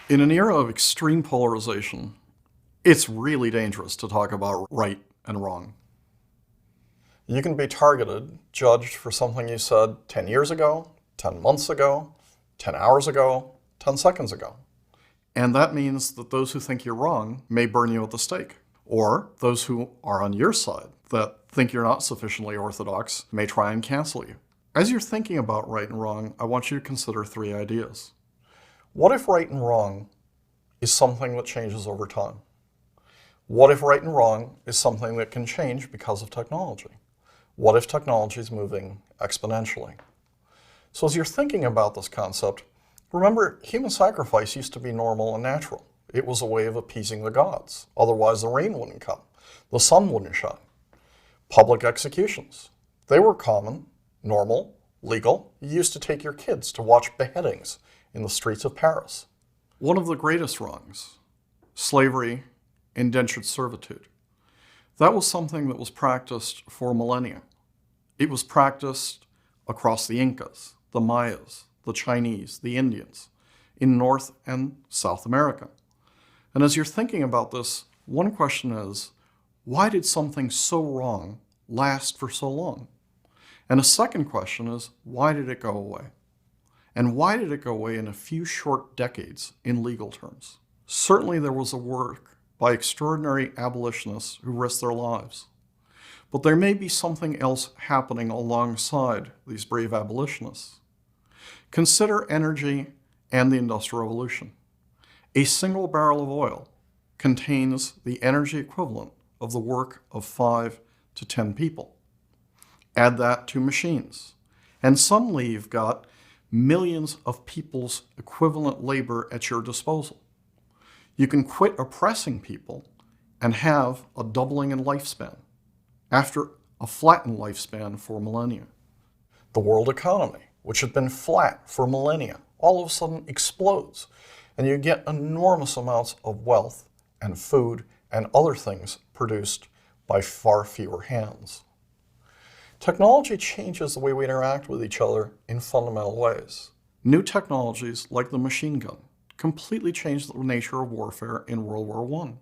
In an era of extreme polarization, it's really dangerous to talk about right and wrong. You can be targeted, judged for something you said 10 years ago, 10 months ago, 10 hours ago, 10 seconds ago. And that means that those who think you're wrong may burn you at the stake. Or those who are on your side that think you're not sufficiently orthodox may try and cancel you. As you're thinking about right and wrong, I want you to consider three ideas. What if right and wrong is something that changes over time? What if right and wrong is something that can change because of technology? What if technology is moving exponentially? So as you're thinking about this concept, remember, human sacrifice used to be normal and natural. It was a way of appeasing the gods. Otherwise, the rain wouldn't come. The sun wouldn't shine. Public executions. They were common, normal, legal. You used to take your kids to watch beheadings in the streets of Paris. One of the greatest wrongs, slavery, indentured servitude. That was something that was practiced for millennia. It was practiced across the Incas, the Mayas, the Chinese, the Indians, in North and South America. And as you're thinking about this, one question is, why did something so wrong last for so long? And a second question is, why did it go away? And why did it go away in a few short decades in legal terms? Certainly there was a work by extraordinary abolitionists who risked their lives. But there may be something else happening alongside these brave abolitionists. Consider energy and the Industrial Revolution. A single barrel of oil contains the energy equivalent of the work of 5 to 10 people. Add that to machines, and suddenly you've got millions of people's equivalent labor at your disposal. You can quit oppressing people and have a doubling in lifespan after a flattened lifespan for millennia. The world economy, which had been flat for millennia, all of a sudden explodes, and you get enormous amounts of wealth and food and other things produced by far fewer hands. Technology changes the way we interact with each other in fundamental ways. New technologies like the machine gun completely changed the nature of warfare in World War I.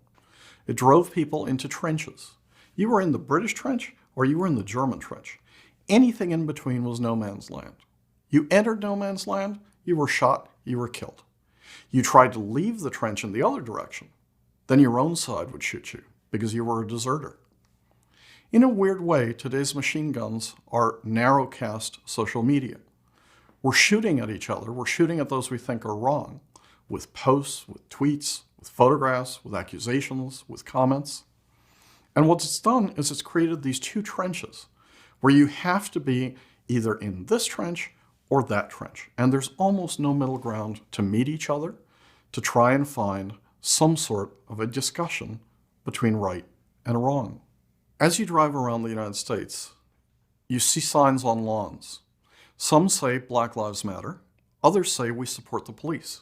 It drove people into trenches. You were in the British trench or you were in the German trench. Anything in between was no man's land. You entered no man's land, you were shot, you were killed. You tried to leave the trench in the other direction, then your own side would shoot you because you were a deserter. In a weird way, today's machine guns are narrowcast social media. We're shooting at each other, we're shooting at those we think are wrong, with posts, with tweets, with photographs, with accusations, with comments. And what it's done is it's created these two trenches where you have to be either in this trench or that trench. And there's almost no middle ground to meet each other, to try and find some sort of a discussion between right and wrong. As you drive around the United States, you see signs on lawns. Some say Black Lives Matter, others say we support the police.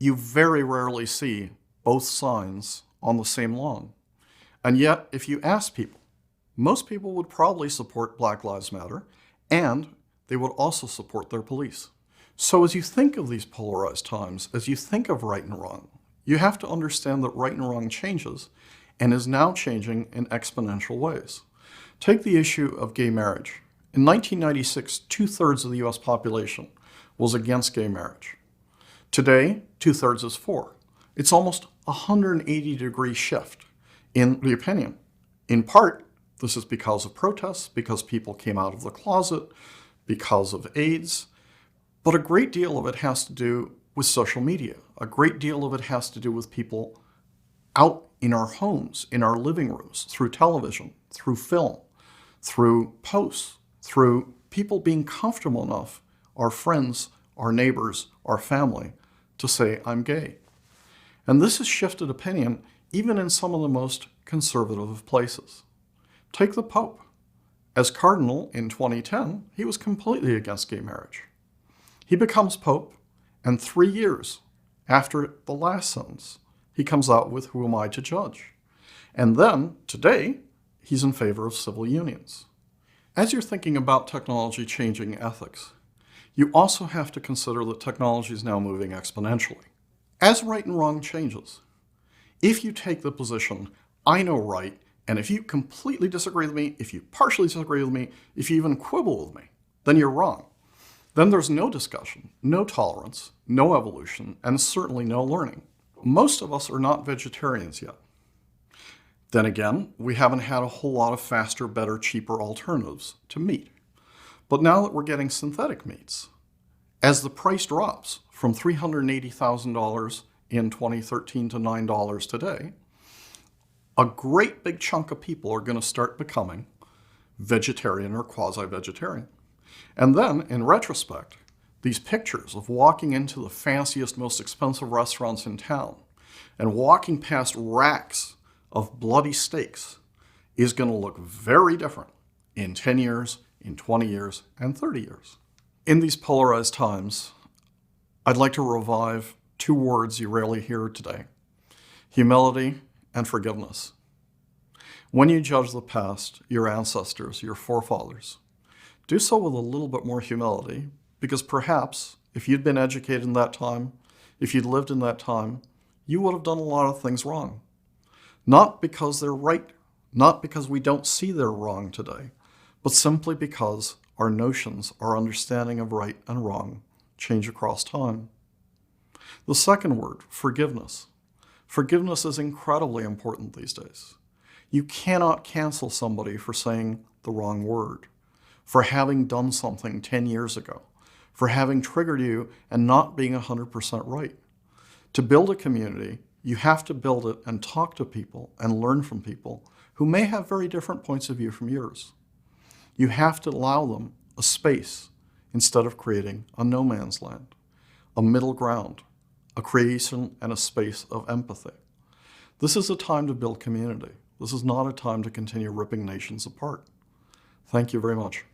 You very rarely see both signs on the same lawn. And yet, if you ask people, most people would probably support Black Lives Matter, and they would also support their police. So as you think of these polarized times, as you think of right and wrong, you have to understand that right and wrong changes and is now changing in exponential ways. Take the issue of gay marriage. In 1996, 2/3 of the US population was against gay marriage. Today, 2/3 is for. It's almost a 180-degree shift in the opinion. In part, this is because of protests, because people came out of the closet, because of AIDS, but a great deal of it has to do with social media. A great deal of it has to do with people out in our homes, in our living rooms, through television, through film, through posts, through people being comfortable enough, our friends, our neighbors, our family, to say, I'm gay. And this has shifted opinion even in some of the most conservative of places. Take the Pope. As cardinal in 2010, he was completely against gay marriage. He becomes Pope, and 3 years after the last sentence, he comes out with, who am I to judge? And then, today, he's in favor of civil unions. As you're thinking about technology changing ethics, you also have to consider that technology is now moving exponentially. As right and wrong changes, if you take the position, I know right, and if you completely disagree with me, if you partially disagree with me, if you even quibble with me, then you're wrong. Then there's no discussion, no tolerance, no evolution, and certainly no learning. Most of us are not vegetarians yet. Then again, we haven't had a whole lot of faster, better, cheaper alternatives to meat. But now that we're getting synthetic meats, as the price drops from $380,000 in 2013 to $9 today, a great big chunk of people are going to start becoming vegetarian or quasi-vegetarian. And then, in retrospect, these pictures of walking into the fanciest, most expensive restaurants in town and walking past racks of bloody steaks is going to look very different in 10 years, in 20 years, and 30 years. In these polarized times, I'd like to revive two words you rarely hear today: humility and forgiveness. When you judge the past, your ancestors, your forefathers, do so with a little bit more humility, because perhaps if you'd been educated in that time, if you'd lived in that time, you would have done a lot of things wrong. Not because they're right, not because we don't see they're wrong today, but simply because our notions, our understanding of right and wrong, change across time. The second word, forgiveness. Forgiveness is incredibly important these days. You cannot cancel somebody for saying the wrong word, for having done something 10 years ago, for having triggered you and not being 100% right. To build a community, you have to build it and talk to people and learn from people who may have very different points of view from yours. You have to allow them a space instead of creating a no man's land, a middle ground, a creation and a space of empathy. This is a time to build community. This is not a time to continue ripping nations apart. Thank you very much.